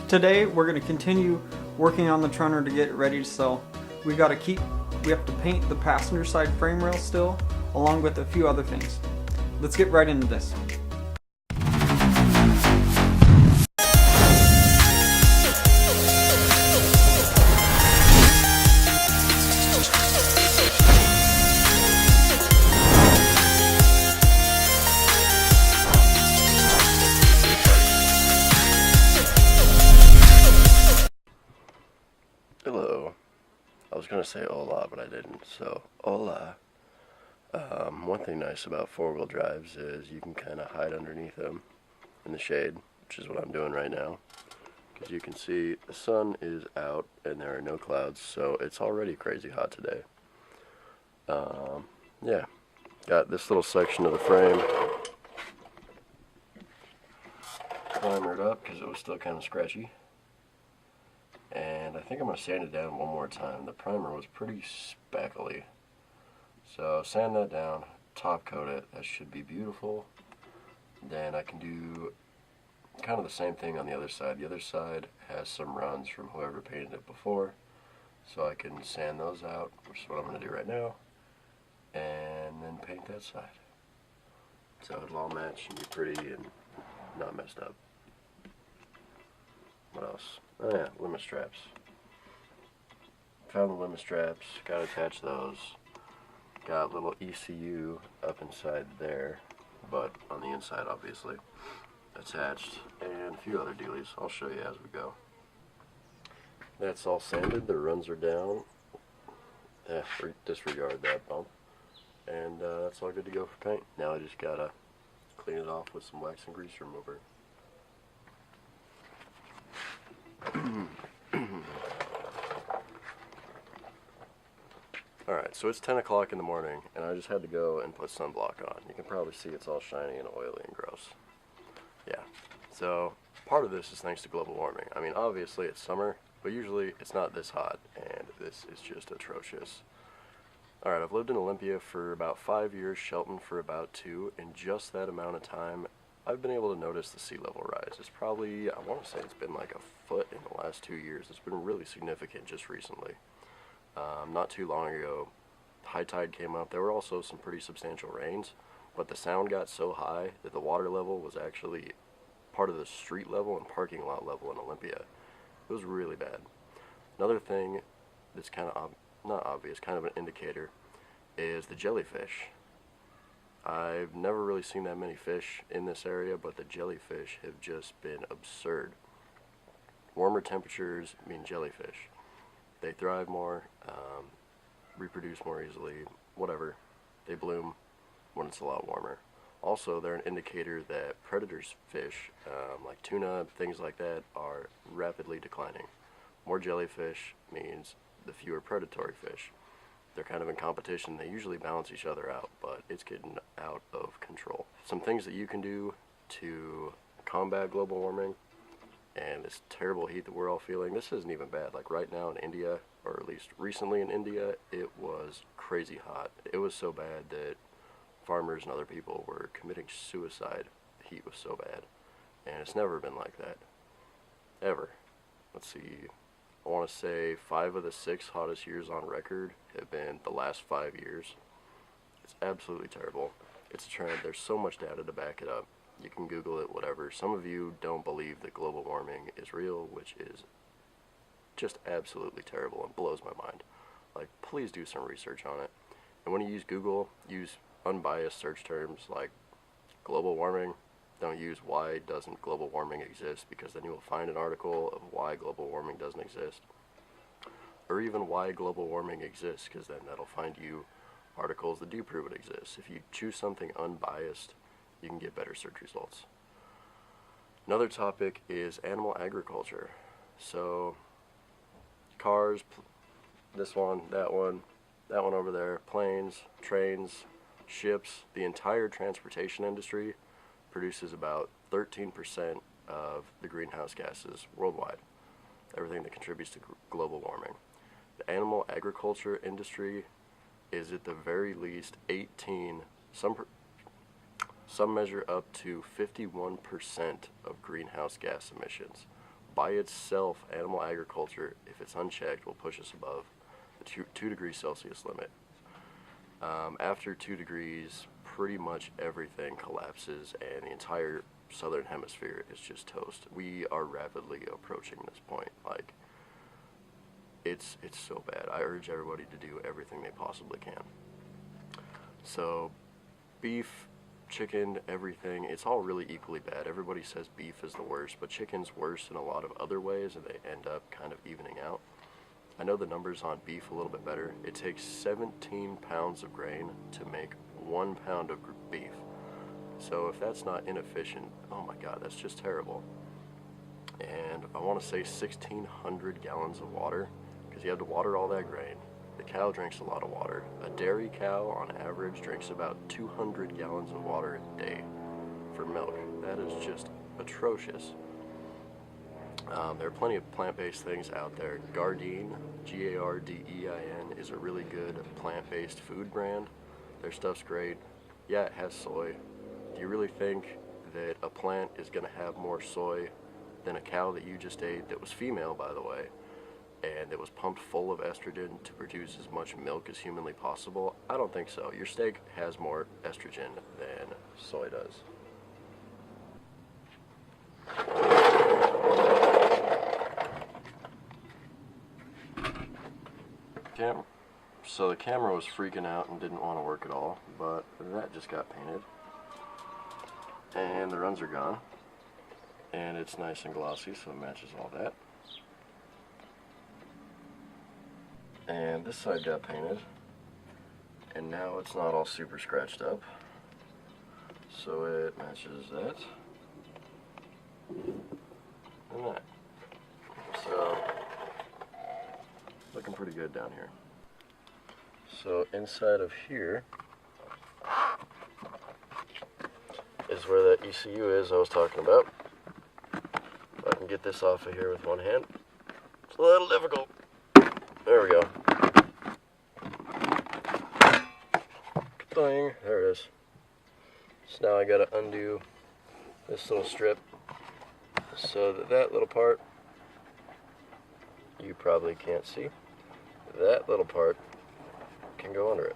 Today we're going to continue working on the TRunner to get it ready to sell. We have to paint the passenger side frame rail still, along with a few other things. Let's get right into this. Hello. I was going to say hola, but I didn't, so hola. One thing nice about four-wheel drives is you can kind of hide underneath them in the shade, which is what I'm doing right now. Because you can see the sun is out and there are no clouds, so it's already crazy hot today. Yeah, got this little section of the frame primered up because it was still kind of scratchy. And I think I'm going to sand it down one more time. The primer was pretty spackly. So sand that down, top coat it, that should be beautiful. Then I can do kind of the same thing on the other side. The other side has some runs from whoever painted it before. So I can sand those out, which is what I'm going to do right now. And then paint that side. So it'll all match and be pretty and not messed up. What else? Oh yeah, limit straps. Found the limit straps, gotta attach those. Got a little ECU up inside there, but on the inside obviously, attached, and a few other dealies. I'll show you as we go. That's all sanded, the runs are down. Disregard that bump. And that's all good to go for paint. Now I just gotta clean it off with some wax and grease remover. Alright, so it's 10 o'clock in the morning, and I just had to go and put sunblock on. You can probably see it's all shiny and oily and gross. Yeah, so part of this is thanks to global warming. I mean, obviously it's summer, but usually it's not this hot, and this is just atrocious. Alright, I've lived in Olympia for about 5 years, Shelton for about 2. In just that amount of time, I've been able to notice the sea level rise. It's probably, I want to say it's been like a foot in the last 2 years. It's been really significant just recently. Not too long ago, high tide came up. There were also some pretty substantial rains, but the sound got so high that the water level was actually part of the street level and parking lot level in Olympia. It was really bad. Another thing that's kind of, not obvious, kind of an indicator, is the jellyfish. I've never really seen that many fish in this area, but the jellyfish have just been absurd. Warmer temperatures mean jellyfish. They thrive more, reproduce more easily, whatever. They bloom when it's a lot warmer. Also, they're an indicator that predators fish, like tuna, things like that, are rapidly declining. More jellyfish means the fewer predatory fish. They're kind of in competition. They usually balance each other out, but it's getting out of control. Some things that you can do to combat global warming and this terrible heat that we're all feeling. This isn't even bad. Like right now in India, or at least recently in India, it was crazy hot. It was so bad that farmers and other people were committing suicide. The heat was so bad. And it's never been like that. Ever. Let's see. I want to say 5 of the 6 hottest years on record have been the last 5 years. It's absolutely terrible. It's a trend. There's so much data to back it up. You can Google it, whatever. Some of you don't believe that global warming is real, which is just absolutely terrible and blows my mind. Like, please do some research on it. And when you use Google, use unbiased search terms like global warming. Don't use why doesn't global warming exist, because then you will find an article of why global warming doesn't exist. Or even why global warming exists, because then that'll find you articles that do prove it exists. If you choose something unbiased, you can get better search results. Another topic is animal agriculture. So, cars, this one, that one over there, planes, trains, ships, the entire transportation industry produces about 13% of the greenhouse gases worldwide. Everything that contributes to global warming. The animal agriculture industry is at the very least 18, some measure up to 51% of greenhouse gas emissions by itself, animal agriculture, if it's unchecked, will push us above the 2 degrees Celsius limit. After 2 degrees, pretty much everything collapses and the entire southern hemisphere is just toast. We are rapidly approaching this point. Like, it's so bad. I urge everybody to do everything they possibly can. So beef, chicken, everything, it's all really equally bad. Everybody says beef is the worst, but chicken's worse in a lot of other ways, and they end up kind of evening out. I know the numbers on beef a little bit better. It takes 17 pounds of grain to make 1 pound of beef. So if that's not inefficient, oh my god, that's just terrible. And I want to say 1,600 gallons of water, because you have to water all that grain. The cow drinks a lot of water. A dairy cow, on average, drinks about 200 gallons of water a day for milk. That is just atrocious. There are plenty of plant-based things out there. Gardein, Gardein, is a really good plant-based food brand. Their stuff's great. Yeah, it has soy. Do you really think that a plant is going to have more soy than a cow that you just ate, that was female, by the way, and that was pumped full of estrogen to produce as much milk as humanly possible? I don't think so. Your steak has more estrogen than soy does. So the camera was freaking out and didn't want to work at all, but that just got painted. And the runs are gone. And it's nice and glossy, so it matches all that. And this side got painted. And now it's not all super scratched up. So it matches that. And that. So, looking pretty good down here. So inside of here is where that ECU is I was talking about. If I can get this off of here with one hand. It's a little difficult. There we go. Ding, there it is. So now I gotta undo this little strip so that little part you probably can't see. That little part can go under it.